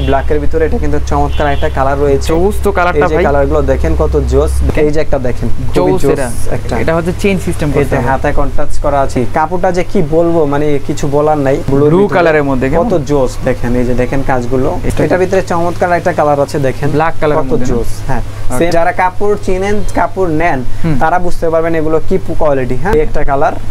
ব্ল্যাকের ভিতরে, এটা কিন্তু চমৎকার একটা কালার রয়েছে। জোস তো কালারটা ভাই, কালারগুলো দেখেন কত জোস। এই যে একটা দেখেন জোস, এটা হচ্ছে চেইন সিস্টেম করতে, এতে হাতে কন্ট্রাস্ট করা আছে। কাপড়টা যে কি বলবো, মানে কিছু বলার নাই। ব্লু কালারের মধ্যে কত জোস দেখেন, এই যে দেখেন কাজগুলো। এটার ভিতরে চমৎকার একটা কালার আছে দেখেন, ব্ল্যাক কালার, কত জোস। হ্যাঁ, যারা কাপড় চিনেন, কাপড় নেন, তারা বুঝতে পারবেন এগুলো কি কোয়ালিটি। হ্যাঁ, একটা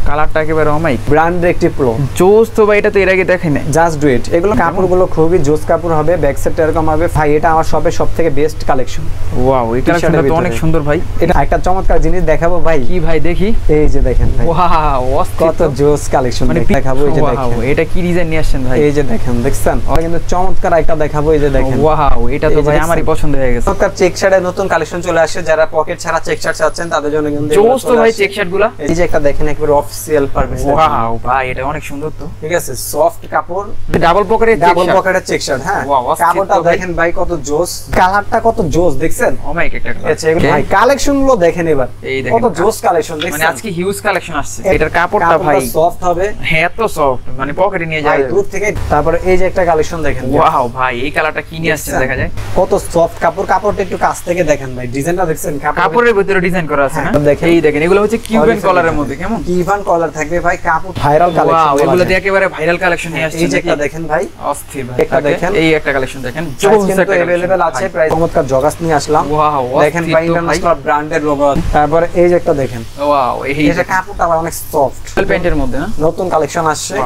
কালারটা একেবারে অমাইক ব্র্যান্ডের একটি প্রো জোস তো ভাই। এটা তো এর আগে দেখেন না, জাস্ট ডু ইট। এগুলো কাপড়গুলো খুবই জোস কাপড় হবে, ব্যাক সাইডটা এরকম হবে ভাই। এটা আমার শপের সবথেকে বেস্ট কালেকশন। ওয়াও, এই কালেকশনটা তো অনেক সুন্দর ভাই। এটা একটা চমৎকার জিনিস দেখাবো ভাই। কি ভাই দেখি? এই যে দেখেন ভাই, ওয়াও, কত জোস কালেকশন দেখাবো। এই যে দেখেন, এটা কি ডিজাইন নিয়ে আসছেন ভাই? এই যে দেখেন, দেখছেন? এটা কিন্তু চমৎকার একটা দেখাবো। এই যে দেখেন, ওয়াও, এটা তো ভাই আমারই পছন্দ হয়ে গেছে। চমৎকার চেক শার্টের নতুন কালেকশন চলে আসছে। যারা পকেট ছাড়া চেক শার্ট চাচ্ছেন তাদের জন্য কিন্তু জোস তো ভাই চেক শার্টগুলো। এই যে একটা দেখেন, একবারে অফিশিয়াল পারফেক্ট। ওয়াও ভাই, এটা অনেক সুন্দর তো। ঠিক আছে, সফট কাপড়, ডাবল পকেটের চেক শার্ট। হ্যাঁ, কাপড়টা দেখেন ভাই কত জোস, কালারটা কত জোস দেখছেন? অমাইক একটা কালার। আচ্ছা ভাই, কালেকশনগুলো দেখেন এবার, কত জোস কালেকশন দেখছেন? মানে আজকে হিউজ কালেকশন আসছে। এটার কাপড়টা ভাই সফট হবে। হ্যাঁ, এত সফট, মানে পকেটে নিয়ে যায় দূর থেকে। তারপরে এই যে একটা কালেকশন দেখেন, ওয়াও ভাই, এই কালারটা কি নিয়ে আসছে দেখা যায়। কত সফট কাপড়, কাপড়টা একটু কাছ থেকে দেখেন ভাই, ডিজাইনটা দেখছেন? কাপড়ের ভিতরে ডিজাইন করা আছে না? দেখেন, এই দেখেন, এগুলো হচ্ছে কিউবান কলারের মধ্যে। কেমন কিউবান কলার থাকবে ভাই, কাপড় ভাইরাল কালেকশন। ওয়াও, এগুলো দিয়ে একেবারে ভাইরাল কালেকশন নিয়ে আসছে। এই যে একটা দেখেন ভাই, অস্থির ভাই। একটা দেখেন, এই একটা কালেকশন দেখেন, জোস একটা अवेलेबल আছে। প্রাইস চমৎকার জগাস নিয়ে আসলাম। ওয়াও, দেখেন ভাই, ইন্টারন্যাশনাল ব্র্যান্ডের লোগো। তারপরে এই যে একটা দেখেন, ওয়াও, এই যে কাপড়টা অনেক সফট, প্যান্টের মধ্যে না, নতুন কালেকশন আসছে।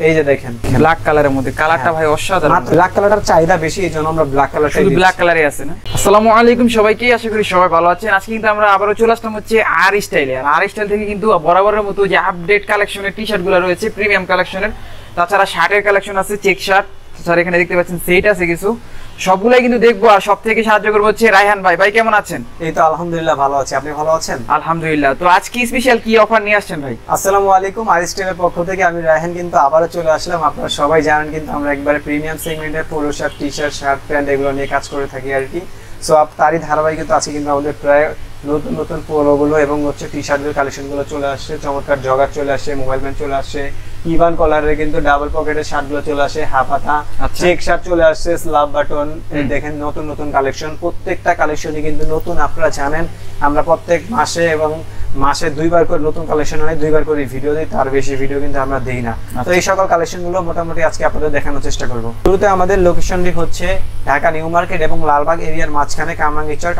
এই যে দেখেন, ব্ল্যাক কালারের মধ্যে, কালারটা ভাই অসাধারণ। ব্ল্যাক কালারটার চাহিদা বেশি, এইজন্য আমরা ব্ল্যাক কালারটা, শুধু ব্ল্যাক কালারই আছে না। আসসালামু আলাইকুম সবাইকে, আশা করি সবাই ভালো আছেন। আজকে কিন্তু আমরা আবারো চলে আসলাম হচ্ছে আর স্টাইলে। আর স্টাইল থেকে কিন্তু বরাবরের মতো যে আপডেট কালেকশনের টি-শার্টগুলো রয়েছে, প্রিমিয়াম কালেকশনের, তাছাড়া শার্টের কালেকশন আছে, চেক শার্ট, স্যার এখানে দেখতে পাচ্ছেন সেট আছে কিছু, সবগুলাই কিন্তু দেখবো। আর সব থেকে সাহায্য করবো হচ্ছে রায়হান ভাই। ভাই কেমন আছেন? এই তো আলহামদুলিল্লাহ ভালো আছি, আপনি ভালো আছেন? আলহামদুলিল্লাহ। তো আজকে স্পেশাল কি অফার নিয়ে আসছেন ভাই? আসসালামু আলাইকুম, আরিস্টেলের পক্ষ থেকে আমি রায়হান কিন্তু আবারও চলে আসলাম। আপনারা সবাই জানেন কিন্তু আমরা একবারে প্রিমিয়াম সেগমেন্টের polo shirt, T shirt, shirt pant এগুলো নিয়ে কাজ করে থাকি আর কি। সো তারই ধারাবাহিকতা আছে কিন্তু আমাদের প্রায় নতুন নতুন পোলোগুলো এবং হচ্ছে টি শার্টের কালেকশনগুলো চলে আসছে। চমৎকার জগার চলে আসছে, মোবাইল ব্যান্ড চলে আসছে, ইভান কলারের কিন্তু ডাবল পকেটের শার্টগুলো চলে আসে, হাফ হাতা চেক শার্ট চলে আসছে, স্লাব বাটন। দেখেন নতুন নতুন কালেকশন, প্রত্যেকটা কালেকশনই কিন্তু নতুন। আপনারা জানেন আমরা প্রত্যেক মাসে এবং মাসে দুইবার করে নতুন কালেকশন আনি, দুইবার করে ভিডিও দিই, তার বেশি ভিডিও কিন্তু আমরা দেই না। তো এই সকল কালেকশনগুলো মোটামুটি আজকে আপনাদের দেখানোর চেষ্টা করব। শুরুতে আমাদের লোকেশনটি হচ্ছে ঢাকা নিউ মার্কেট এবং লালবাগ এরিয়ার মাঝখানে কামরাঙ্গীরচর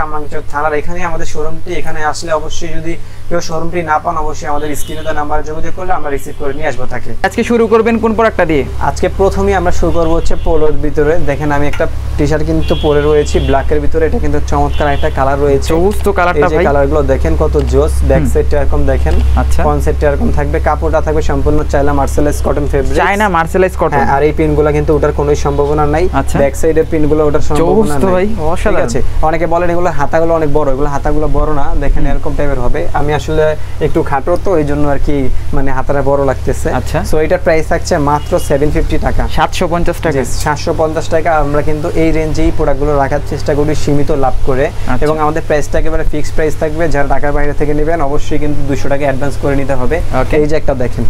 থানার এখানেই আমাদের শোরুমটি। এখানে আসলে অবশ্যই যদি কেউ শোরুমটি না পান, অবশ্যই আমাদের স্ক্রিনে দেওয়া নাম্বারে যোগাযোগ করলে আমরা রিসিভ করে নিয়ে আসবো থাকে। আজকে শুরু করবেন কোন প্রোডাক্টটা দিয়ে? আজকে প্রথমেই আমরা শুরু করব হচ্ছে পোলোর ভিতরে। দেখেন আমি একটা টি-শার্ট কিন্তু পরে রয়েছি ব্ল্যাকের ভিতরে, এটা কিন্তু চমৎকার একটা কালার রয়েছে। জোস তো কালারটা ভাই, এই কালারগুলো দেখেন কত জোস। ব্যাক সাইডটা এরকম দেখেন, আচ্ছা, কনসেপ্টটা এরকম থাকবে। কাপড়টা থাকবে সম্পূর্ণ China mercerised cotton fabric, China mercerised cotton. আর এই পিনগুলো কিন্তু ওটার কোনো সম্ভাবনা নাই, ব্যাক সাইডের পিনগুলো ওটার সম্ভাবনা নাই। ভাই ঠিক আছে, অনেকে বলেন এগুলো হাতাগুলো অনেক বড়, এগুলো হাতাগুলো বড় না। দেখেন এরকম টাইপের হবে। আমি আসলে একটু খাটো তো এই জন্য আর কি, মানে হাতাটা বড় লাগতেছে। আচ্ছা, সো এটার প্রাইস থাকছে মাত্র 750 টাকা, 750 টাকা। 750 টাকা। আমরা কিন্তু এই রেঞ্জেই প্রোডাক্টগুলো রাখার চেষ্টা করি সীমিত লাভ করে, এবং আমাদের প্রাইসটা একেবারে ফিক্সড প্রাইস থাকবে। যারা ঢাকার বাইরে থেকে নেবেন অবশ্যই কিন্তু 200 টাকা অ্যাডভান্স করে নিতে হবে। এই যে একটা দেখেন,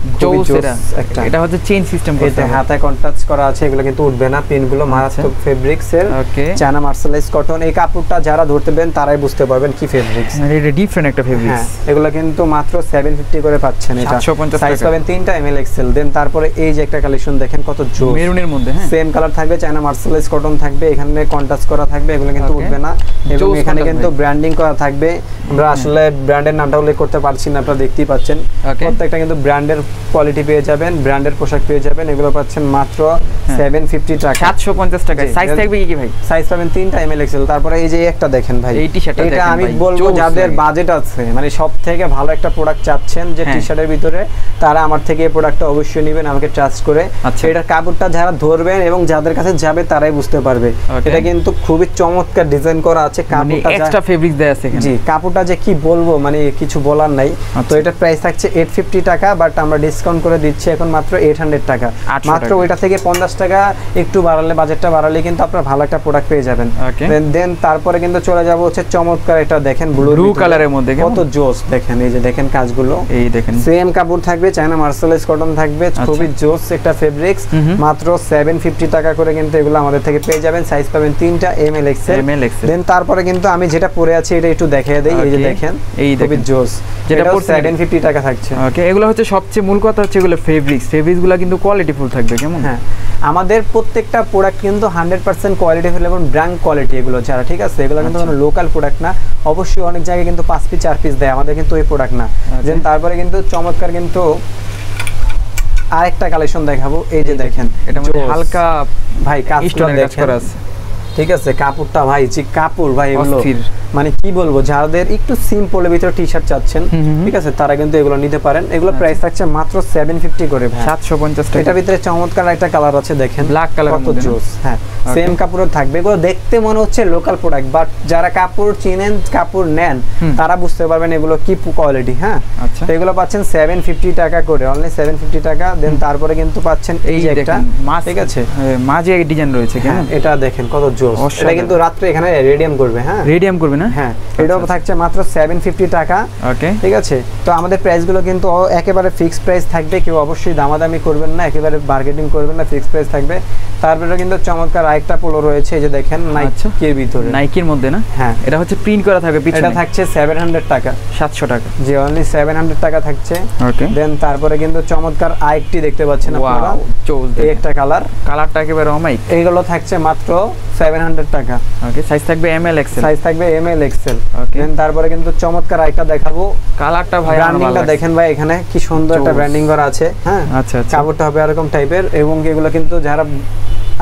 এটা হচ্ছে চেইন সিস্টেম করতে, হাতে কন্ট্রাস্ট করা আছে, এগুলো কিন্তু উঠবে না। পিনগুলো মারাত্মক ফেব্রিক্স এর, চায়না মার্সেলাইজ কটন। এই কাপড়টা যারা ধরতে পারবেন তারাই বুঝতে পারবেন কি ফেব্রিক্স, এটা ডিফারেন্ট একটা ফেব্রিক্স। এগুলো কিন্তু মাত্র 750 করে পাচ্ছেন। এটা সাইজ পাবেন 3টা এমএল এক্সেল। দেন তারপরে এই যে একটা কালেকশন দেখেন কত জোস, মেরুনের মধ্যে। হ্যাঁ, সেম কালার থাকবে, চায়না মার্সেলাইজ কটন থাকবে, এখানে কন্ট্রাস্ট করা থাকবে, এগুলো কিন্তু উঠবে না। এবং এখানে কিন্তু ব্র্যান্ডিং করা থাকবে। আমরা আসলে ব্র্যান্ডের নামটা উল্লেখ করতে পারছি না, আপনারা দেখতেই পাচ্ছেন। প্রত্যেকটা কিন্তু ব্র্যান্ডের কোয়ালিটি পেয়ে যাবেন, ব্র্যান্ডের পোশাক পেয়ে যাবেন। এগুলো পাচ্ছেন মাত্র 750 টাকা, 750 টাকা। সাইজ থাকবে কি ভাই? সাইজ পাবেন 3টা এমএল এক্সেল। তারপরে এই যে একটা দেখেন ভাই, এই টি-শার্টটা দেখেন, এটা আমি বলবো যাদের বাজেট আছে, মানে সবথেকে ভালো একটা প্রোডাক্ট চাচ্ছেন যে টি-শার্টের ভিতরে, তারা আমার থেকে এই প্রোডাক্টটা অবশ্যই নেবেন, আমাকে ট্রাস্ট করে। এটার কাপড়টা যারা ধরবেন এবং যাদের কাছে যাবে তারাই বুঝতে পারবে। এটা কিন্তু খুবই চমৎকার ডিজাইন করা আছে, কাপড়টা এক্সট্রা ফেব্রিক দেয়া আছে। জি, কাপড়টা যে কি বলবো, মানে কিছু বলার নাই। তো এটার প্রাইস থাকছে 850 টাকা, বাট আমরা ডিসকাউন্ট করে দিচ্ছি এখন মাত্র 800 টাকা। মাত্র ওইটা থেকে 50 টাকা একটু বাড়ালে, বাজেটটা বাড়ালে কিন্তু আপনারা ভালো একটা প্রোডাক্ট পেয়ে যাবেন। ওকে দেন তারপরে কিন্তু চলে যাব হচ্ছে চমৎকার এটা দেখেন ব্লু কালারের মধ্যে কত জোস দেখেন, এই যে দেখেন কাজগুলো, এই দেখেন সেম কাপড় থাকবে, চায়না মার্সেলাইজ কটন থাকবে, খুবই জোস একটা ফেব্রিক্স, মাত্র 750 টাকা করে কিন্তু এগুলো আমাদের থেকে পেয়ে যাবেন। সাইজ পাবেন 3টা এমএল এক্সেল। দেন তারপরে কিন্তু আমি যেটা পরে আছি এটা একটু দেখিয়ে দেই, এই যে দেখেন খুবই জোস, যেটা 750 টাকা থাকছে। ওকে, এগুলো হচ্ছে সবচেয়ে মূল কথা হচ্ছে এগুলো ফেব্রিক্সগুলো কিন্তু কোয়ালিটিফুল থাকবে কেমন। হ্যাঁ, আমাদের প্রত্যেকটা প্রোডাক্ট কিন্তু 100% কোয়ালিটিফুল এবং ব্র্যান্ড কোয়ালিটি এগুলো যারা, ঠিক আছে, এগুলো কিন্তু কোনো লোকাল প্রোডাক্ট না। অবশ্যই অনেক জায়গায় কিন্তু 5 পিস 4 পিস দেয়, আমাদের কিন্তু ওই প্রোডাক্ট না। দেন তারপরে কিন্তু চমৎকার কিন্তু আরেকটা কালেকশন দেখাবো, এই যে দেখেন এটা মানে হালকা ভাই কাজ করা আছে, ঠিক আছে, কাপড়টা ভাই যে কাপড় ভাই এগুলো মানে কি বলবো, যাদের একটু সিম্পলের ভিতরে টি শার্ট চাচ্ছেন, ঠিক আছে, তারা কিন্তু এগুলো নিতে পারেন। এগুলো প্রাইস থাকছে মাত্র 750 করে ভাই, 750 টাকা। এটার ভিতরে চমৎকার একটা কালার আছে দেখেন, ব্ল্যাক কালার, কত জোস। হ্যাঁ, সেম কাপড়ও থাকবে, এগুলো দেখতে মনে হচ্ছে লোকাল প্রোডাক্ট, বাট যারা কাপড় চিনেন, কাপড় নেন, তারা বুঝতে পারবেন এগুলো কি কোয়ালিটি। হ্যাঁ, তো এগুলো পাচ্ছেন 750 টাকা করে, অনলি 750 টাকা। দেন তারপরে কিন্তু পাচ্ছেন এই যে একটা, ঠিক আছে, মাঝে এক ডিজাইন রয়েছে, কেমন এটা দেখেন কত জোস। এটা কিন্তু রাত্রে এখানে রেডিয়াম করবে। হ্যাঁ, রেডিয়াম করবে না। হ্যাঁ, এটাও থাকছে মাত্র 750 টাকা। ওকে, ঠিক আছে। তো আমাদের প্রাইসগুলো কিন্তু একেবারে ফিক্সড প্রাইস থাকবে, কেউ অবশ্যই দামাদামি করবেন না, একেবারে বার্গেনিং করবেন না, ফিক্সড প্রাইস থাকবে। তারপরে কিন্তু চমৎকার আরেকটা পোলো রয়েছে, এই যে দেখেন নাইকির ভিতরে, নাইকির মধ্যে না। হ্যাঁ, এটা হচ্ছে প্রিন্ট করা থাকবে পিছনে, এটা থাকছে 700 টাকা, 700 টাকা, জি অনলি 700 টাকা থাকছে। ওকে, দেন তারপরে কিন্তু চমৎকার আরেকটি দেখতে পাচ্ছেন আপনারা, এই একটা কালারটা একেবারে অমাইক, এইগুলো থাকছে মাত্র 700 টাকা। ওকে, সাইজ থাকবে এমএল এক্সেল, দেন তারপরে কিন্তু চমৎকার আরেকটা দেখাবো, কালারটা ভাই ব্র্যান্ডিংটা দেখেন ভাই, এখানে কি সুন্দর একটা ব্র্যান্ডিং করা আছে। হ্যাঁ, আচ্ছা, কাপড়টা হবে এরকম টাইপের, এবং এগুলো কিন্তু যারা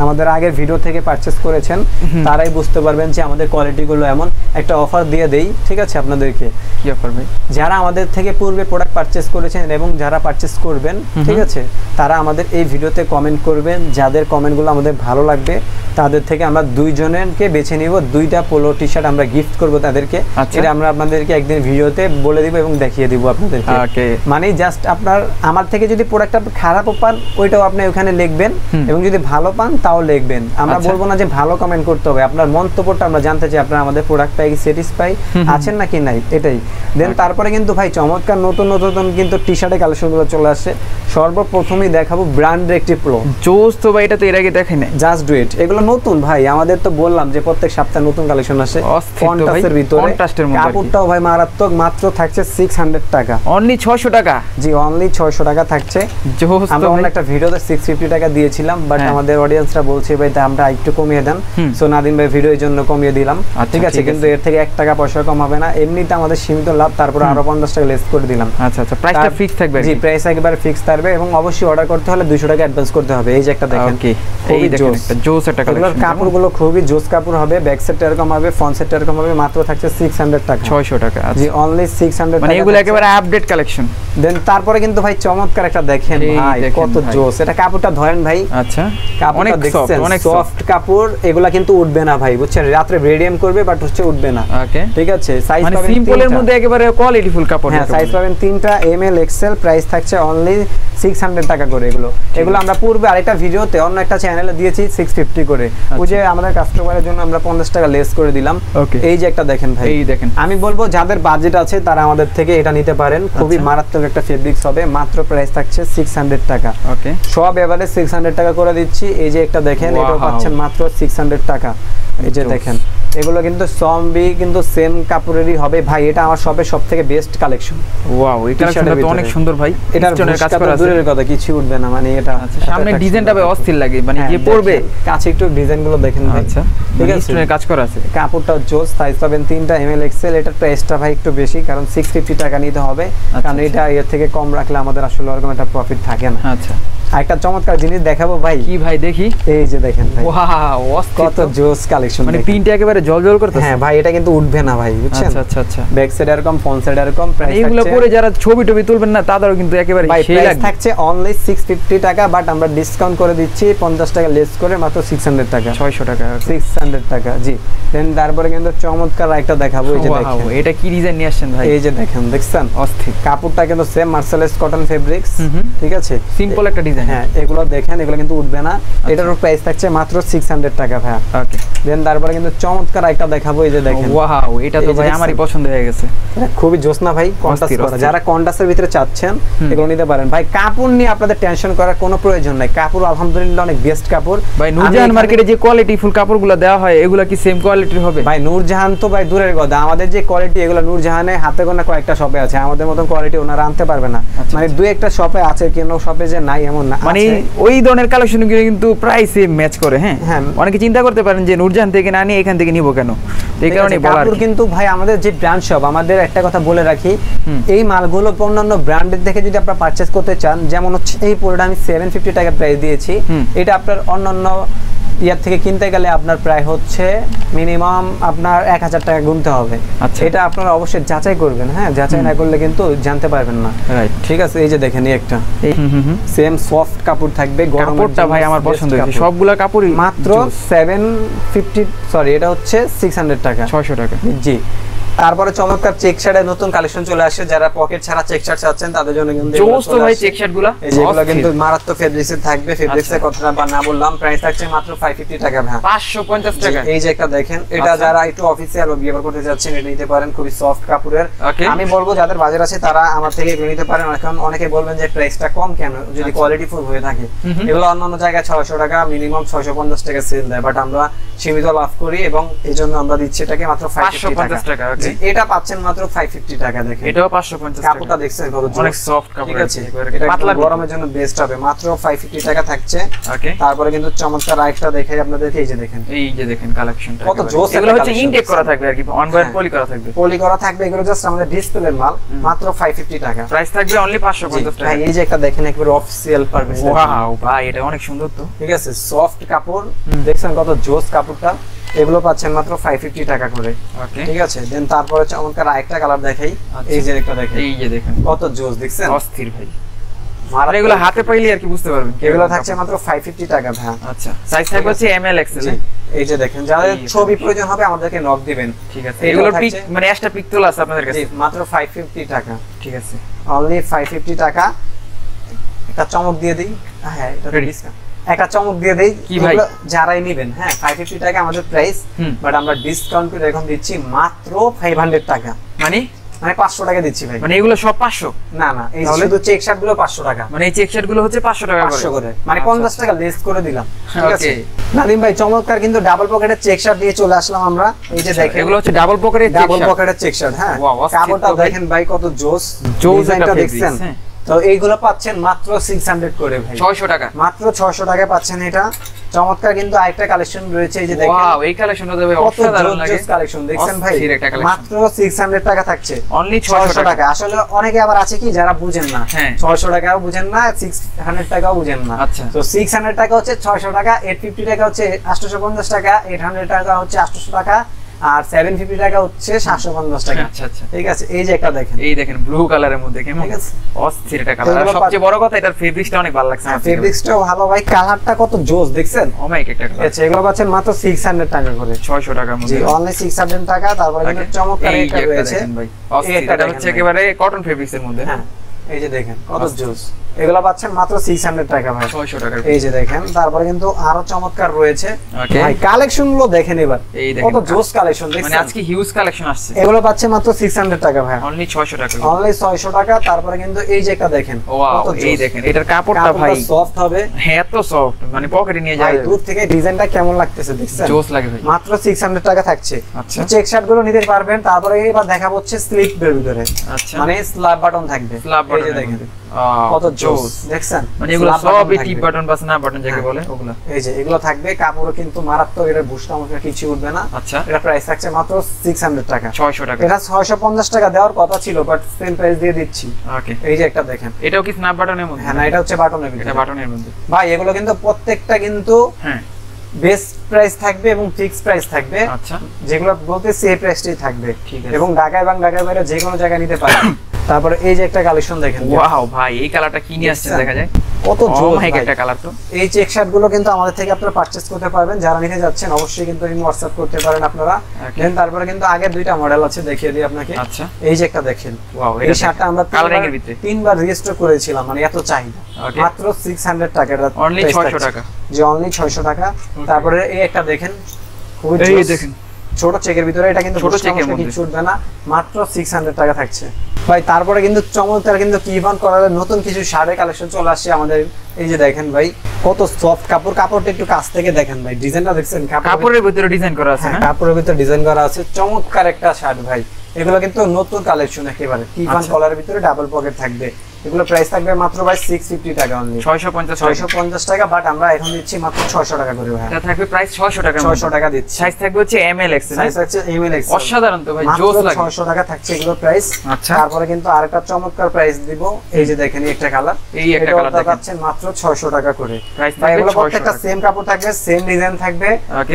আমাদের আগের ভিডিও থেকে পারচেজ করেছেন তারাই বুঝতে পারবেন যে আমাদের কোয়ালিটিগুলো এমন। একটা অফার দিয়ে দেই, ঠিক আছে, আপনাদেরকে। কি অফার ভাই? যারা আমাদের থেকে পূর্বে প্রোডাক্ট পারচেজ করেছেন এবং যারা পারচেজ করবেন, ঠিক আছে, তারা আমাদের এই ভিডিওতে কমেন্ট করবেন, যাদের কমেন্টগুলো আমাদের ভালো লাগবে তাদের থেকে আমরা 2 জনকে বেছে নিব, 2টা পোলো টি শার্ট আমরা গিফট করব তাদেরকে। এটা আমরা আপনাদেরকে একদিন ভিডিওতে বলে দিব এবং দেখিয়ে দিব আপনাদেরকে। ওকে, মানে জাস্ট আপনার আমার থেকে যদি প্রোডাক্টটা খারাপও পান ওইটাও আপনি ওখানে লিখবেন, এবং যদি ভালো পান তাও লিখবেন। আমরা বলবো না যে ভালো কমেন্ট করতে হবে, আপনার মন্তব্যটা আমরা জানতে চাই, আপনারা আমাদের প্রোডাক্টটা কি স্যাটিসফাই আছেন নাকি নাই, এটাই। দেন তারপরে কিন্তু ভাই চমৎকার নতুন নতুন কিন্তু টি শার্টের কালেকশনগুলো চলে আসছে। সর্বপ্রথমেই দেখাবো ব্র্যান্ডের একটি প্রো জোস, তো ভাই এটা তো এর আগে দেখেন না, জাস্ট ডু ইট। এগুলো নতুন ভাই, আমাদের তো বললাম যে প্রত্যেক সপ্তাহে নতুন কালেকশন আসে, কন্ট্রাস্টের ভিতরে, কন্ট্রাস্টের মধ্যে। কাপড়টাও ভাই মারাত্মক, মাত্র থাকছে 600 টাকা, অনলি 600 টাকা, জি অনলি 600 টাকা থাকছে। জোস, আমরা অন্য একটা ভিডিওতে 650 টাকা দিয়েছিলাম, বাট আমাদের অডিয়েন্সরা বলছে ভাই আমরা একটু কমিয়ে দেন, সো নাদিম ভাই ভিডিওর জন্য কমিয়ে দিলাম, ঠিক আছে, কিন্তু এর থেকে 1 টাকা পয়সা কম হবে না, এমনিতে আমাদের সীমিত লাভ, তারপর আরো 50 টাকা লেস করে দিলাম। আচ্ছা আচ্ছা, প্রাইসটা ফিক্স থাকবে? জি, প্রাইস একবারে ফিক্স থাকবে, এবং অবশ্যই অর্ডার করতে হলে 200 টাকা অ্যাডভান্স করতে হবে। এই যে একটা দেখেন, এই দেখেন একটা জোস একটা কালেকশন, কাপড়গুলো খুবই জোস কাপড় হবে, ব্যাক সেট এরকম হবে, ফ্রন্ট সেট এরকম হবে, মাত্র থাকছে 600 টাকা, 600 টাকা, জি অনলি 600 টাকা, মানে এগুলো একেবারে আপডেট কালেকশন। দেন তারপরে কিন্তু ভাই চমৎকার একটা দেখেন ভাই, কত জোস, এটা কাপড়টা ধরেন ভাই, আচ্ছা কাপড়টা দেখছেন, অনেক সফট কাপড়, এগুলা কিন্তু উঠবে না ভাই, বুঝছেন, রাতে রেডিয়াম করবে বাট হচ্ছে উঠবে না। ওকে, ঠিক আছে, সাইজ পাবেন সিম্পলের মধ্যে একেবারে কোয়ালিটি ফুল কাপড়। হ্যাঁ, সাইজ পাবেন 3টা এমএল এক্সেল, প্রাইস থাকছে অনলি 600 টাকা করে। এগুলো আমরা পূর্বে আরেকটা ভিডিওতে অন্য একটা চ্যানেলে দিয়েছি 650 করে, ওই যে আমাদের কাস্টমারের জন্য আমরা 50 টাকা লেস করে দিলাম। এই যে একটা দেখেন ভাই, এই দেখেন, আমি বলবো যাদের বাজেট আছে তারা আমাদের থেকে এটা নিতে পারেন, খুবই মারাত্মক একটা ফেব্রিক্স হবে, মাত্র প্রাইস থাকছে 600 টাকা। ওকে, সব এভারেজ 600 টাকা করে দিচ্ছি। এই যে একটা দেখেন, এটাও পাচ্ছেন মাত্র 600 টাকা। এই যে দেখেন, এগুলো কিন্তু সবই কিন্তু সেম কাপড়েরই হবে ভাই, এটা আমার সবথেকে বেস্ট কালেকশন। ওয়াও, এই কালেকশনটা তো অনেক সুন্দর ভাই, এটার কাজ করা আছে, দূরের কথা কিছু উঠবে না, মানে এটা সামনে ডিজাইনটা ভাই অস্থির লাগে, মানে যে পরবে কাছে একটু ডিজাইনগুলো দেখেন ভাই। আচ্ছা, ঠিক আছে, স্টোনের কাজ করা আছে, কাপড়টা জোস, সাইজ পাবেন 3টা এমএল এক্সেল। এটার প্রাইসটা ভাই একটু বেশি, কারণ 650 টাকা নিতে হবে, কারণ এটা এর থেকে কম রাখলে আমাদের আসলে ওরকম একটা প্রফিট থাকে না। আচ্ছা, একটা চমৎকার জিনিস দেখাবো ভাই, কি ভাই দেখি, এই যে দেখেন ভাই, ওয়াও কত জোস কালেকশন, মানে প্রিন্ট একেবারে জলজল করতেছে। হ্যাঁ ভাই, এটা কিন্তু উঠবে না ভাই, বুঝছেন। আচ্ছা আচ্ছা, ব্যাক সাইড এরকম, ফ্রন্ট সাইড এরকম, প্রাইস এগুলো পরে যারা ছবি টবি তুলবেন না তাদেরও কিন্তু একেবারে সেই লাগবে। থাকছে অনলি 650 টাকা, বাট আমরা ডিসকাউন্ট করে দিচ্ছি 50 টাকা লেস করে, মাত্র 600 টাকা, 600 টাকা, 600 টাকা, জি। দেন তারপরে কিন্তু চমৎকার একটা দেখাবো, এই যে দেখেন, এটা কি ডিজাইন নিয়ে আসছেন ভাই, এই যে দেখেন, দেখছেন অস্থির, কাপড়টা কিন্তু সেম মার্সেলাইজ কটন ফেব্রিক্স, ঠিক আছে, সিম্পল একটা ডিজাইন, হ্যাঁ এগুলো দেখেন, এগুলো কিন্তু উঠবে না। এটার প্রাইস থাকছে মাত্র 600 টাকা ভাই। ওকে, দেন তারপরে কিন্তু চমৎকার একটা দেখাবো, এই যে দেখেন। ওয়াও, এটা তো ভাই আমারই পছন্দ হয়ে গেছে, খুবই জোসনা ভাই। কন্ট্রাস্ট করা, যারা কন্ট্রাস্টের ভিতরে চাচ্ছেন এগুলো নিতে পারেন ভাই। কাপড় নিয়ে আপনাদের টেনশন করার কোনো প্রয়োজন নাই, কাপড় আলহামদুলিল্লাহ অনেক বেস্ট কাপড় ভাই। নূরজাহান মার্কেটে যে কোয়ালিটি ফুল কাপড়গুলো দেওয়া হয় এগুলো কি সেম কোয়ালিটির হবে ভাই? নূরজাহান তো ভাই দূরের কথা, আমাদের যে কোয়ালিটি এগুলো নূরজাহানে হাতে গোনা কয়েকটা শপে আছে, আমাদের মতন কোয়ালিটি ওনারা আনতে পারবে না। মানে দুই একটা শপে আছে, কোনো শপে যে নাই এমন না, মানে ওই ধরনের কালেকশন কিন্তু প্রায় সেম ম্যাচ করে। হ্যাঁ, অনেকে চিন্তা করতে পারেন যে নূরজাহান থেকে না নিয়ে এখান থেকে নিব কেন, এই কারণে বলা। কাপড় কিন্তু ভাই আমাদের যে ব্র্যান্ড শপ, আমাদের একটা কথা বলে রাখি, এই মালগুলো অন্যান্য ব্র্যান্ডের থেকে যদি আপনারা পারচেজ করতে চান, যেমন হচ্ছে এই পুরোটা আমি 750 টাকা প্রাইস দিয়েছি, এটা আপনার অন্যান্য ইয়ার থেকে কিনতে গেলে আপনার প্রায় হচ্ছে মিনিমাম আপনার 1000 টাকা গুনতে হবে। এটা আপনারা অবশ্যই যাচাই করবেন, হ্যাঁ যাচাই না করলে কিন্তু জানতে পারবেন না। ঠিক আছে, এই যে দেখেন এই একটা সেম সফট কাপড় থাকবে, কাপড়টা ভাই আমার পছন্দ হয়েছে, সবগুলা কাপড়ই মাত্র 750, সরি এটা হচ্ছে 600 টাকা, 600 টাকা। জি। তারপরে চমৎকার চেক শার্টের নতুন কালেকশন চলে আসে, যারা পকেট ছাড়া চেক শার্ট চাচ্ছেন তাদের জন্য কিন্তু জোস তো ভাই চেক শার্টগুলো, যেগুলো কিন্তু মারাত্মক ফেব্রিক্সে থাকবে। ফেব্রিক্সের কথাটা বা না বললাম, প্রাইস থাকছে মাত্র 550 টাকা ভাই, 550 টাকা। এই যে একটা দেখেন, এটা যারা একটু অফিসিয়াল ও ব্যবহার করতে যাচ্ছেন এটা নিতে পারেন, খুবই সফট কাপড়ের। আমি বলবো যাদের বাজার আছে তারা আমার থেকে এগুলো নিতে পারেন। এখন অনেকে বলবেন যে প্রাইসটা কম কেন, যদি কোয়ালিটি ফুল হয়ে থাকে। এগুলো অন্যান্য জায়গায় 600 টাকা, মিনিমাম 650 টাকা সেল দেয়, বাট আমরা সীমিত লাভ করি এবং এইজন্য আমরা দিচ্ছি এটাকে মাত্র 550 টাকা। এটা পাচ্ছেন মাত্র 550 টাকা। দেখেন এটাও 550 টাকা। কাপড়টা দেখছেন কত অনেক সফট কাপড়, ঠিক আছে, এটা পাতলা গরমের জন্য বেস্ট হবে, মাত্র 550 টাকা থাকছে। ওকে, তারপরে কিন্তু চমৎকার আরেকটা দেখাই আপনাদেরকে, এই যে দেখেন, এই যে দেখেন কালেকশনটা কত জোস। এগুলো হচ্ছে ইনটেক করা থাকবে আর কি, অনওয়্যার পলি করা থাকবে, পলি করা থাকবে। এগুলো জাস্ট আমাদের ডিসপ্লের মাল, মাত্র 550 টাকা প্রাইস থাকবে, অনলি 550 টাকা। ভাই এই যে একটা দেখেন একবারে অফিশিয়াল পারফেক্ট, ওয়াও ভাই এটা অনেক সুন্দর তো, ঠিক আছে, সফট কাপড় দেখছেন কত জোস কাপড়টা। এগুলো পাচ্ছেন মাত্র 550 টাকা করে। ওকে, ঠিক আছে। দেন তারপরে চমৎকার আরেকটা কালার দেখাই, এই যে একটা দেখেন, এই যে দেখেন কত জোস, দেখছেন অস্থির ভাই। আর এগুলো হাতে পাইলে আর কি বুঝতে পারবেন, এগুলো থাকছে মাত্র 550 টাকা ভাই। আচ্ছা, সাইজ থাকবে হচ্ছে এমএল এক্সএল। এই যে দেখেন, যাদের ছবি প্রয়োজন হবে আমাদেরকে নক দিবেন, ঠিক আছে। এগুলো পিক মানে এক্সট্রা পিক তোলা আছে আপনাদের কাছে, মাত্র 550 টাকা, ঠিক আছে, অনলি 550 টাকা। একটা চমক দিয়ে দেই, হ্যাঁ এটা ডিসকাউন্ট, একটা চমক দিয়ে দেই কি ভাই, যারাই নেবেন, হ্যাঁ 550 টাকা আমাদের প্রাইস, বাট আমরা ডিসকাউন্ট করে এখন দিচ্ছি মাত্র 500 টাকা, মানে 500 টাকা দিচ্ছি ভাই। মানে এগুলো সব 500? না না, এই শুধু চেক শার্ট গুলো 500 টাকা, মানে এই চেক শার্ট গুলো হচ্ছে 500 টাকা করে, মানে 50 টাকা লেস করে দিলাম। ঠিক আছে নাদিম ভাই, চমৎকার কিন্তু ডাবল পকেটের চেক শার্ট দিয়ে চলে আসলাম আমরা। এই যে দেখেন, এগুলো হচ্ছে ডাবল পকেটের চেক শার্ট, হ্যাঁ কাপড়টা দেখেন ভাই কত জোস, ডিজাইনটা দেখছেন। তো এইগুলো পাচ্ছেন মাত্র 600 করে ভাই, 600 টাকা, মাত্র 600 টাকা পাচ্ছেন। এটা চমৎকার কিন্তু আরেকটা কালেকশন রয়েছে, এই যে দেখেন, ওয়াও এই কালেকশনটা তো ভাই অসাধারণ লাগে, কালেকশন দেখছেন ভাই, মাত্র 600 টাকা থাকছে, অনলি 600 টাকা। আসলে অনেকে আবার আছে কি যারা বুঝেন না, 600 টাকাও বুঝেন না, 600 টাকাও বুঝেন না। আচ্ছা, তো 600 টাকা হচ্ছে 600 টাকা, 850 টাকা হচ্ছে 850 টাকা, 800 টাকা হচ্ছে 800 টাকা, আর 750 টাকা হচ্ছে 750 টাকা। আচ্ছা আচ্ছা, ঠিক আছে। এই যে একটা দেখেন, এই দেখেন ব্লু কালারের মধ্যে কেমন অস্থির একটা কালার, আর সবচেয়ে বড় কথা এটার ফেব্রিক্সটা অনেক ভালো লাগছে, ফেব্রিক্সটাও ভালো ভাই, কালারটা কত জোস দেখছেন, অমাইক একটা কালার। আচ্ছা, এগুলো পাচ্ছেন মাত্র 600 টাকা করে, 600 টাকার মধ্যে, জি অনলি 600 টাকা। তারপরে কিন্তু চমৎকার একটা রয়েছে ভাই, এটা হচ্ছে একেবারে কটন ফেব্রিক্সের মধ্যে, হ্যাঁ এই যে দেখেন কত জোস, এগুলো পাচ্ছেন মাত্র 600 টাকা ভাই, 600 টাকা। এই যে দেখেন, তারপরে কিন্তু আরো চমৎকার রয়েছে ভাই, কালেকশন গুলো দেখেন এবার, কত জোস কালেকশন দেখছেন, মানে আজকে হিউজ কালেকশন আসছে। এগুলো পাচ্ছেন মাত্র 600 টাকা ভাই, অনলি 600 টাকা, অনলি 600 টাকা। তারপরে কিন্তু এই যে একটা দেখেন, ওয়াও এই দেখেন, এটার কাপড়টা ভাই সফট হবে, হ্যাঁ এত সফট, মানে পকেটে নিয়ে যায়, দূর থেকে ডিজাইনটা কেমন লাগতেছে দেখছেন, জোস লাগে ভাই, মাত্র 600 টাকা থাকছে। আচ্ছা, চেক শার্ট গুলো নিতে পারবেন। তারপরে এবার দেখাবো হচ্ছে স্লিপ এর ভিতরে, আচ্ছা মানে স্ল্যাব বাটন থাকবে, এই যে দেখেন কত জোস দেখছেন, মানে এগুলো সবই টিপ বাটন বা স্ন্যাপ বাটন যাকে বলে ওগুলো, এই যে এগুলো থাকবে। কাপড়ও কিন্তু মারাত্মক, এটা বুশটা আমাকে কিছু উঠবে না। আচ্ছা, এটা প্রাইস থাকছে মাত্র 600 টাকা, 600 টাকা। এটা 650 টাকা দেওয়ার কথা ছিল, বাট সেম প্রাইস দিয়ে দিচ্ছি। ওকে, এই যে একটা দেখেন, এটাও কি স্ন্যাপ বাটনের মধ্যে? হ্যাঁ না, এটা হচ্ছে বাটনের মধ্যে, এটা বাটনের মধ্যে ভাই। এগুলো কিন্তু প্রত্যেকটা কিন্তু হ্যাঁ বেস্ট প্রাইস থাকবে এবং ফিক্স প্রাইস থাকবে। আচ্ছা, যেগুলো বলতে সেই প্রাইসটাই থাকবে, ঠিক আছে, এবং ঢাকা এবং ঢাকার বাইরে যে কোনো জায়গায় নিতে পারবেন। তারপরে এই যে একটা কালেকশন দেখেন, ওয়াও ভাই এই কালারটা কি নিয়ে আসছে দেখা যায়, কত জোস ভাই একটা কালার তো। এই চেক শার্ট গুলো কিন্তু আমাদের থেকে আপনারা পারচেজ করতে পারবেন, যারা নিতে যাচ্ছেন অবশ্যই কিন্তু এই WhatsApp করতে পারেন আপনারা। দেন তারপরে কিন্তু আগের দুইটা মডেল আছে, দেখিয়ে দিই আপনাকে। আচ্ছা, এই যে একটা দেখেন, ওয়াও, এই শার্টটা আমরা কালারিং এর ভিতরে তিনবার রেজিস্টার করেছিলাম, মানে এত চাহিদা। মাত্র 600 টাকা, এটা অনলি 600 টাকা, যে অনলি 600 টাকা। তারপরে এই একটা দেখেন, খুবই এই দেখেন ছোট চেকের ভিতরে, এটা কিন্তু ছোট চেকের মধ্যে কিছু উঠবে না, মাত্র 600 টাকা থাকছে ভাই। তারপরে কিন্তু চমৎকার কিন্তু কিভান করার নতুন কিছু শাড়ির কালেকশন চলে আসছে আমাদের। এই যে দেখেন ভাই, কত সফট কাপড়, কাপড়টা একটু কাছ থেকে দেখেন ভাই, ডিজাইনটা দেখছেন, কাপড়ের ভিতরে ডিজাইন করা আছে না? কাপড়ের ভিতরে ডিজাইন করা আছে, চমৎকার একটা শার্ট ভাই। এগুলো কিন্তু নতুন কালেকশন একেবারে, কিভান কলারের ভিতরে ডাবল পকেট থাকবে। এগুলো প্রাইস থাকবে মাত্র ভাই 650 টাকা অনলি, 650 টাকা। বাট আমরা এখন দিচ্ছি মাত্র 600 টাকা করে ভাই। এটা থাকবে প্রাইস 600 টাকা, 600 টাকা দিচ্ছি। সাইজ থাকবে হচ্ছে এমএল এক্সেল, সাইজ আছে এমএল এক্সেল, অসাধারণ তো ভাই, জোস লাগে। 600 টাকা থাকছে এগুলো প্রাইস। আচ্ছা, তারপরে কিন্তু আরেকটা চমৎকার প্রাইস দিব, এই যে দেখেন একটা কালার, এই একটা কালার পাচ্ছেন মাত্র 600 টাকা করে। প্রাইস ভাই থাকবে এগুলো 600 প্রত্যেকটা সেম কাপড় থাকবে, সেম ডিজাইন থাকবে,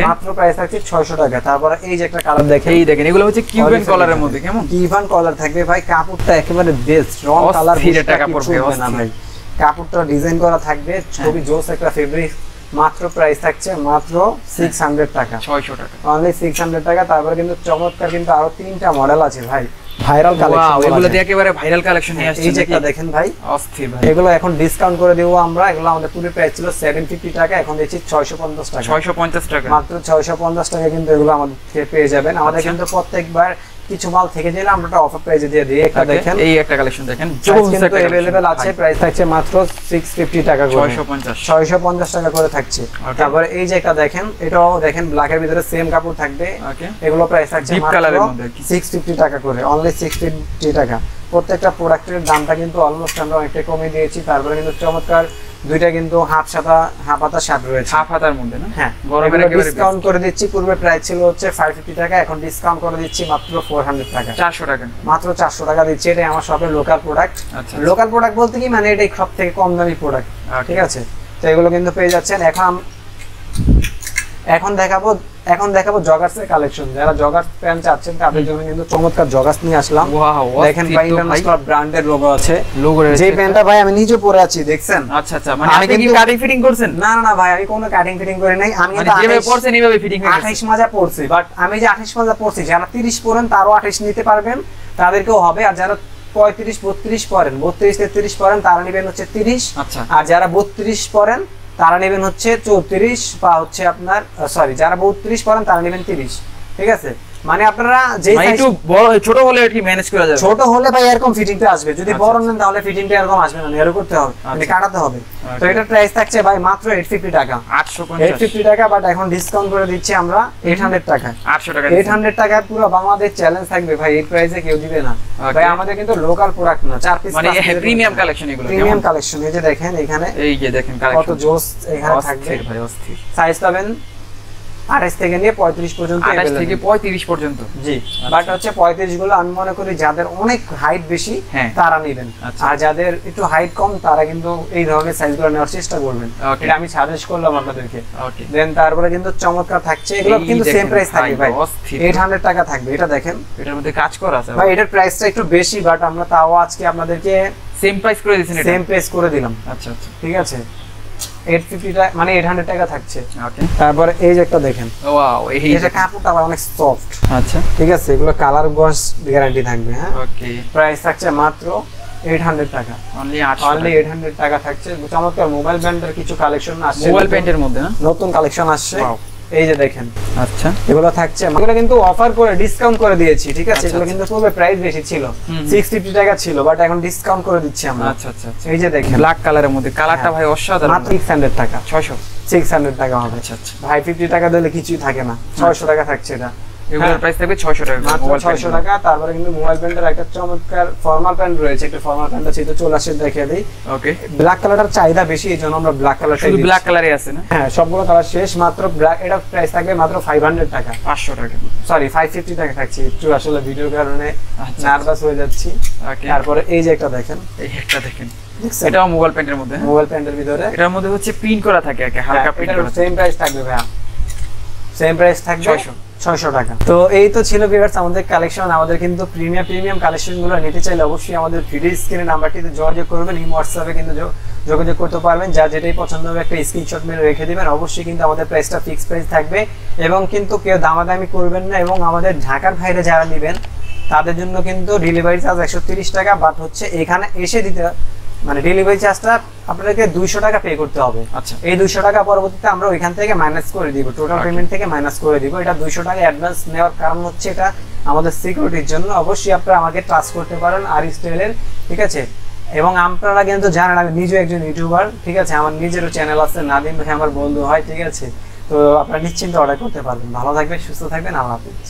মাত্র প্রাইস থাকছে 600 টাকা। তারপরে এই যে একটা কালার দেখেন, এই দেখেন, এগুলো হচ্ছে কিউবেন কলারের মধ্যে, কেমন কিভান কলার থাকবে ভাই। কাপড়টা একেবারে বেস্ট, রং কালার টাকা পড়বে না ভাই। কাপড়টা ডিজাইন করা থাকবে, খুবই জোস একটা ফেব্রিক। মাত্র প্রাইস থাকছে মাত্র 600 টাকা, 600 টাকা, অনলি 600 টাকা। তারপরে কিন্তু চমৎকার কিন্তু আরো তিনটা মডেল আছে ভাই, ভাইরাল কালেকশন। এগুলো দিয়ে একেবারে ভাইরাল কালেকশন নিয়ে আসছে। এই যে একটা দেখেন ভাই, অস্থির ভাই। এগুলো এখন ডিসকাউন্ট করে দেব আমরা। এগুলো আমাদের পুরো প্রাইস ছিল 750 টাকা, এখন দিচ্ছি 650 টাকা, 650 টাকা, মাত্র 650 টাকা কিন্তু এগুলো আমাদের থেকে পেয়ে যাবেন। আমাদের কিন্তু প্রত্যেকবার কিছু মাল থেকে দিলে আমরা অফার প্রাইসে দিয়ে দিই। একটা দেখেন, এই একটা কালেকশন দেখেন, কিন্তু अवेलेबल আছে, প্রাইস থাকছে মাত্র 650 টাকা করে, 650 টাকা করে থাকছে। তারপরে এই যে একটা দেখেন, এটাও দেখেন ব্ল্যাক এর ভিতরে সেম কাপড় থাকবে, এগুলো প্রাইস থাকছে মাত্র 650 টাকা করে, অনলি 650 টাকা। প্রত্যেকটা প্রোডাক্টের দামটা কিন্তু অলমোস্ট আমরা অনেকটা কমে দিয়েছি। তারপরে কিন্তু চমৎকার দুইটা কিন্তু হাফ হাতা শার্ট রয়েছে, হাফ হাতার মধ্যে না? হ্যাঁ, গরমের ডিসকাউন্ট করে দিচ্ছি। পূর্বে প্রাইস ছিল হচ্ছে 550 টাকা, এখন ডিসকাউন্ট করে দিচ্ছি মাত্র 400 টাকা, 400 টাকা, মাত্র 400 টাকা দিচ্ছি। এটাই আমার শপের লোকাল প্রোডাক্ট। লোকাল প্রোডাক্ট বলতে কি, মানে এটাই সব থেকে কম দামি প্রোডাক্ট, ঠিক আছে? তো এগুলো কিন্তু পেয়ে যাচ্ছেন। এখন দেখাবো জগার্সের কালেকশন। যারা জগার্স প্যান্ট চাচ্ছেন তাদের জন্য কিন্তু চমৎকার জগার্স নিয়ে আসলাম। দেখেন ভাই, ইন্টারন্যাশনাল ব্র্যান্ডের লোগো আছে, যে প্যান্টটা ভাই আমি নিজে পরে আছি, দেখছেন? আচ্ছা আচ্ছা, মানে আপনি কি কাটিং ফিটিং করছেন? না না ভাই, আমি কোনো কাটিং ফিটিং করি নাই। আমি তো যেভাবে পরছেন এইভাবে ফিটিং হয়ে গেছে। 28 মাজা পরছি, বাট আমি যে 28 মাজা পরছি, যারা 30 পরেন তারও 28 নিতে পারবেন, তাদেরকেও হবে। আর যারা 35 32 পরেন, 32 33 পরেন, তারা নেবেন হচ্ছে 30। আচ্ছা, আর যারা 32 পরেন তারা নেবেন হচ্ছে 34, বা হচ্ছে আপনার সরি, যারা 32 পরেন তারা নেবেন 30, ঠিক আছে? মানে আপনারা যে একটু বড় ছোট হলে কি ম্যানেজ করা যাবে? ছোট হলে ভাই এরকম ফিটিংটা আসবে, যদি বড় নেন তাহলে ফিটিংটা এরকম আসবে না, এরকম করতে হবে, মানে কাটাতে হবে। তো এটা প্রাইস থাকছে ভাই মাত্র 850 টাকা, 850 টাকা। বাট এখন ডিসকাউন্ট করে দিচ্ছি আমরা 800 টাকা, 800 টাকা, 800 টাকা। পুরো বাংলাদেশ চ্যালেঞ্জ থাকবে ভাই, এই প্রাইসে কেউ দিবে না ভাই। আমাদের কিন্তু লোকাল প্রোডাক্ট না, 4 পিস, মানে প্রিমিয়াম কালেকশন। এগুলো প্রিমিয়াম কালেকশন। এই যে দেখেন, এখানে এই যে দেখেন কালেকশন, কত জোস এখানে থাকবে ভাই, অস্থির। সাইজ পাবেন 28 থেকে নিয়ে 35 পর্যন্ত, 28 থেকে 35 পর্যন্ত, জি। বাট হচ্ছে 35 গুলো আমি মনে করি যাদের অনেক হাইট বেশি তারা নেবেন, আর যাদের একটু হাইট কম তারা কিন্তু এই ধরনের সাইজগুলো নেওয়ার চেষ্টা করবেন, এটা আমি সাজেস্ট করলাম আপনাদেরকে। দেন তারপরে কিন্তু চমৎকার থাকছে, এগুলো কিন্তু সেম প্রাইস থাকবে ভাই, 800 টাকা থাকবে। এটা দেখেন, এটার মধ্যে কাজ করা আছে ভাই, এটার প্রাইসটা একটু বেশি, বাট আমরা তাও আজকে আপনাদেরকে সেম প্রাইস করে দিয়েছেন, সেম প্রাইস করে দিলাম। আচ্ছা আচ্ছা, ঠিক আছে, 850 টাকা, মানে 800 টাকা থাকছে। ওকে, তারপরে এই যে একটা দেখেন, ওয়াও, এই যে কাপড়টা অনেক সফট। আচ্ছা, ঠিক আছে, এগুলো কালার ওয়াশ গ্যারান্টি থাকবে। হ্যাঁ, ওকে। প্রাইস থাকছে মাত্র 800 টাকা, অনলি 800 টাকা থাকছে। চমৎকার মোবাইল ব্র্যান্ডের কিছু কালেকশন আসছে, মোবাইল প্যান্টের মধ্যে না, নতুন কালেকশন আসছে। এই যে দেখেন, আচ্ছা, এগুলো থাকছে, এগুলো কিন্তু অফার করে ডিসকাউন্ট করে দিয়েছি, ঠিক আছে? এগুলো কিন্তু পূর্বে প্রাইস বেশি ছিল, 650 টাকা ছিল, বাট এখন ডিসকাউন্ট করে দিচ্ছি আমরা। আচ্ছা আচ্ছা, এই যে দেখেন, ব্ল্যাক কালারের মধ্যে, কালারটা ভাই অসাধারণ, মাত্র 600 টাকা, 600 টাকা হবে। আচ্ছা আচ্ছা ভাই, 50 টাকা দিলে কিছুই থাকে না, 600 টাকা থাকছে এটা। এগুলোর প্রাইস থাকবে 600 টাকা, মাত্র 600 টাকা। তারপরে কিন্তু মোবাইল প্যান্টের একটা চমৎকার ফর্মাল প্যান্ট রয়েছে, একটা ফর্মাল প্যান্টটা ছিল, চলে আসে দেখিয়ে দেই। ওকে, ব্ল্যাক কালারটার চাহিদা বেশি, এইজন্য আমরা ব্ল্যাক কালারটাই শুধু ব্ল্যাক কালারই আছে না? হ্যাঁ, সবগুলো কালার শেষ, মাত্র ব্ল্যাক। এটা প্রাইস থাকবে মাত্র 500 টাকা, 500 টাকা, সরি 550 টাকা থাকছে। একটু আসলে ভিডিওর কারণে নার্ভাস হয়ে যাচ্ছি। ওকে, তারপরে এই যে একটা দেখেন, এই একটা দেখেন, এটাও মোবাইল প্যান্টের মধ্যে, মোবাইল প্যান্টের ভিতরে, এটার মধ্যে হচ্ছে প্রিন্ট করা থাকে, হালকা প্রিন্ট করা। সেম প্রাইস থাকবে ভাই, সেম প্রাইস থাকবে 600 600 টাকা। তো এই তো ছিল ভিউয়ার্স আমাদের কালেকশন। আমাদের কিন্তু প্রিমিয়াম কালেকশনগুলো নিতে চাইলে অবশ্যই আমাদের ভিডিও স্ক্রিনে নাম্বারটিতে যোগাযোগ করবেন, এই হোয়াটসঅ্যাপে কিন্তু যোগাযোগ করতে পারবেন। যা যেটাই পছন্দ হবে একটা স্ক্রিনশট মেরে রেখে দিবেন। অবশ্যই কিন্তু আমাদের প্রাইসটা ফিক্স প্রাইস থাকবে এবং কিন্তু কেউ দামাদামি করবেন না। এবং আমাদের ঢাকার বাইরে যারা নেবেন তাদের জন্য কিন্তু ডেলিভারি চার্জ 130 টাকা, বাট হচ্ছে এখানে এসে দিতে মানে ডেলিভারি চার্জটা আপনাদেরকে 200 টাকা পে করতে হবে। আচ্ছা, এই 200 টাকা পরবর্তীতে আমরা ওইখান থেকে মাইনাস করে দিব, টোটাল পেমেন্ট থেকে মাইনাস করে দিব। এটা 200 টাকা অ্যাডভান্স নেওয়ার কারণ হচ্ছে এটা আমাদের সিকিউরিটির জন্য। অবশ্যই আপনারা আমাকে ট্রাস্ট করতে পারেন আর স্টাইলের, ঠিক আছে। এবং আপনারা কিন্তু জানেন আমি নিজেও একজন ইউটিউবার, ঠিক আছে। আমার নিজেরও চ্যানেল আছে, নাদিম ভাই আমার বন্ধু হয়, ঠিক আছে। তো আপনারা নিশ্চিন্তে অর্ডার করতে পারবেন। ভালো থাকবেন, সুস্থ থাকবেন, আল্লাহ হাফেজ।